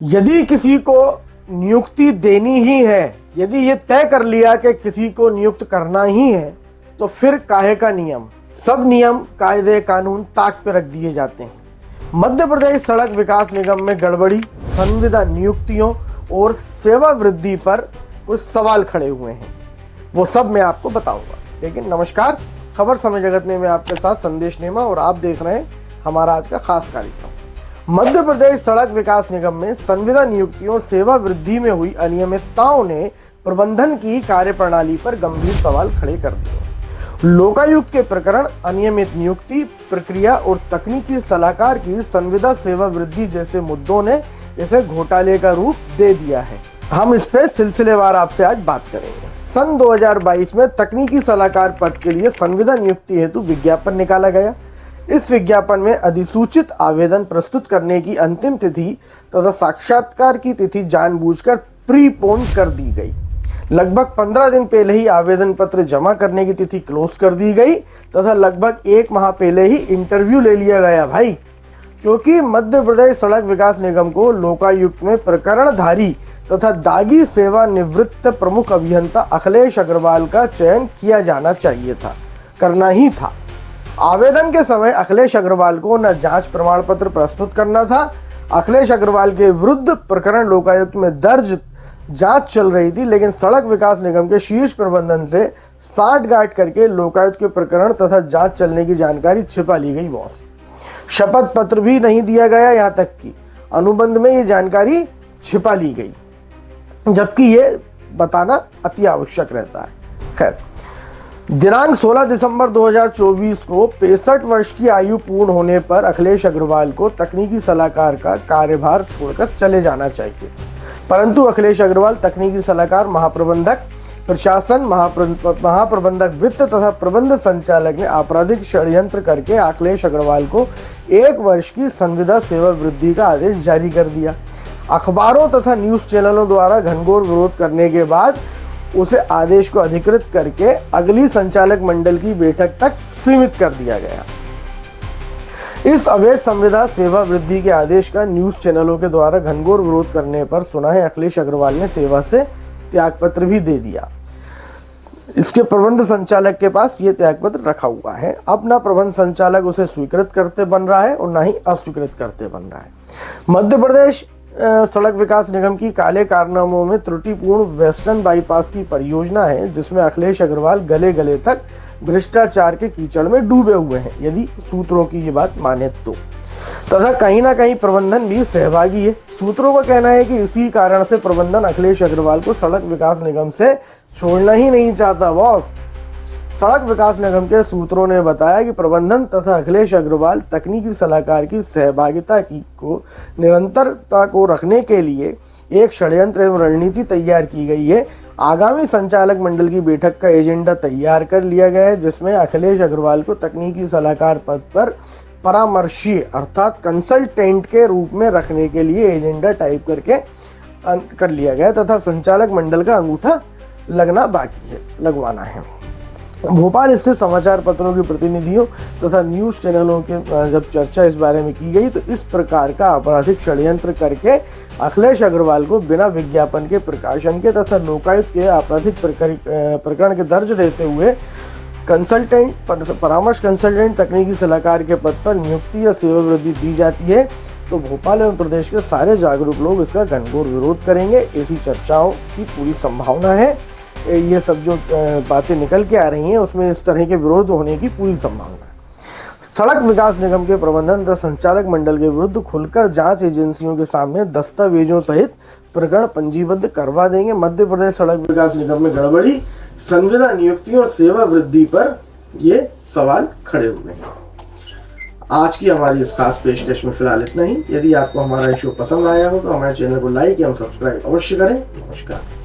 यदि किसी को नियुक्ति देनी ही है, यदि ये तय कर लिया कि किसी को नियुक्त करना ही है, तो फिर काहे का नियम। सब नियम कायदे कानून ताक पे रख दिए जाते हैं। मध्य प्रदेश सड़क विकास निगम में गड़बड़ी, संविदा नियुक्तियों और सेवा वृद्धि पर कुछ सवाल खड़े हुए हैं, वो सब मैं आपको बताऊंगा। लेकिन नमस्कार, खबर समय जगत में मैं आपके साथ संदेश नेमा और आप देख रहे हैं हमारा आज का खास कार्यक्रम। मध्य प्रदेश सड़क विकास निगम में संविदा नियुक्तियों और सेवा वृद्धि में हुई अनियमितताओं ने प्रबंधन की कार्यप्रणाली पर गंभीर सवाल खड़े कर दिए। लोकायुक्त के प्रकरण, अनियमित नियुक्ति प्रक्रिया और तकनीकी सलाहकार की संविदा सेवा वृद्धि जैसे मुद्दों ने इसे घोटाले का रूप दे दिया है। हम इस पे सिलसिलेवार आपसे आज बात करेंगे। सन 2022 में तकनीकी सलाहकार पद के लिए संविदा नियुक्ति हेतु विज्ञापन निकाला गया। इस विज्ञापन में अधिसूचित आवेदन प्रस्तुत करने की अंतिम तिथि तथा साक्षात्कार की तिथि जानबूझकर प्रीपोन कर दी गई। लगभग 15 दिन पहले ही आवेदन पत्र जमा करने की तिथि क्लोज कर दी गई तथा लगभग 1 माह पहले ही इंटरव्यू ले लिया गया भाई, क्योंकि मध्य प्रदेश सड़क विकास निगम को लोकायुक्त में प्रकरणधारी तथा दागी सेवानिवृत्त प्रमुख अभियंता अखिलेश अग्रवाल का चयन किया जाना चाहिए था, करना ही था। आवेदन के समय अखिलेश अग्रवाल को न जांच प्रमाण पत्र प्रस्तुत करना था। अखिलेश अग्रवाल के विरुद्ध प्रकरण लोकायुक्त में दर्ज जांच चल रही थी, लेकिन सड़क विकास निगम के शीर्ष प्रबंधन से साठगांठ करके लोकायुक्त के प्रकरण तथा जांच चलने की जानकारी छिपा ली गई बॉस। शपथ पत्र भी नहीं दिया गया, यहाँ तक कि अनुबंध में ये जानकारी छिपा ली गई, जबकि ये बताना अति आवश्यक रहता है। खैर, दिनांक 16 दिसंबर 2024 को 65 वर्ष की आयु पूर्ण होने पर अखिलेश अग्रवाल को तकनीकी सलाहकार का कार्यभार छोड़कर चले जाना चाहिए, परंतु अखिलेश अग्रवाल तकनीकी सलाहकार, महाप्रबंधक प्रशासन, महाप्रबंधक वित्त तथा प्रबंध संचालक ने आपराधिक षड्यंत्र करके अखिलेश अग्रवाल को 1 वर्ष की संविदा सेवा वृद्धि का आदेश जारी कर दिया। अखबारों तथा न्यूज चैनलों द्वारा घनघोर विरोध करने के बाद उसे आदेश को अधिकृत करके अगली संचालक मंडल की बैठक तक सीमित कर दिया गया। इस अवैध संविदा सेवा वृद्धि के आदेश का न्यूज चैनलों के द्वारा घनघोर विरोध करने पर सुना है अखिलेश अग्रवाल ने सेवा से त्यागपत्र भी दे दिया। इसके प्रबंध संचालक के पास ये त्यागपत्र रखा हुआ है। अब ना प्रबंध संचालक उसे स्वीकृत करते बन रहा है और ना ही अस्वीकृत करते बन रहा है। मध्य प्रदेश सड़क विकास निगम की काले कारनामों में त्रुटिपूर्ण वेस्टर्न बाईपास की परियोजना है, जिसमें अखिलेश अग्रवाल गले गले तक भ्रष्टाचार के कीचड़ में डूबे हुए हैं, यदि सूत्रों की ये बात माने तो। तथा कहीं ना कहीं प्रबंधन भी सहभागी है। सूत्रों का कहना है कि इसी कारण से प्रबंधन अखिलेश अग्रवाल को सड़क विकास निगम से छोड़ना ही नहीं चाहता बॉस। सड़क विकास निगम के सूत्रों ने बताया कि प्रबंधन तथा अखिलेश अग्रवाल तकनीकी सलाहकार की सहभागिता को निरंतरता को रखने के लिए एक षड्यंत्र एवं रणनीति तैयार की गई है। आगामी संचालक मंडल की बैठक का एजेंडा तैयार कर लिया गया है, जिसमें अखिलेश अग्रवाल को तकनीकी सलाहकार पद पर परामर्शी अर्थात कंसल्टेंट के रूप में रखने के लिए एजेंडा टाइप करके कर लिया गया तथा संचालक मंडल का अंगूठा लगना बाकी है, लगवाना है। भोपाल स्थित समाचार पत्रों के प्रतिनिधियों तथा न्यूज चैनलों के जब चर्चा इस बारे में की गई, तो इस प्रकार का आपराधिक षड्यंत्र करके अखिलेश अग्रवाल को बिना विज्ञापन के प्रकाशन के तथा लोकायुक्त के आपराधिक प्रकरण के दर्ज रहते हुए कंसल्टेंट, परामर्श कंसल्टेंट, तकनीकी सलाहकार के पद पर नियुक्ति या सेवा वृद्धि दी जाती है, तो भोपाल एवं प्रदेश के सारे जागरूक लोग इसका घनघोर विरोध करेंगे। ऐसी चर्चाओं की पूरी संभावना है। ये सब जो बातें निकल के आ रही हैं, उसमें इस तरह के विरोध होने की पूरी संभावना है। सड़क विकास निगम के प्रबंधन तथा संचालक मंडल के विरुद्ध खुलकर जांच एजेंसियों के सामने दस्तावेजों सहित प्रकरण पंजीबद्ध करवा देंगे। मध्य प्रदेश सड़क विकास निगम में गड़बड़ी, संविदा नियुक्तियों और सेवा वृद्धि पर ये सवाल खड़े हुए हैं। आज की हमारी इस खास पेशकश में फिलहाल इतना ही। यदि आपको हमारा शो पसंद आया हो तो हमारे चैनल को लाइक एवं सब्सक्राइब अवश्य करें। नमस्कार।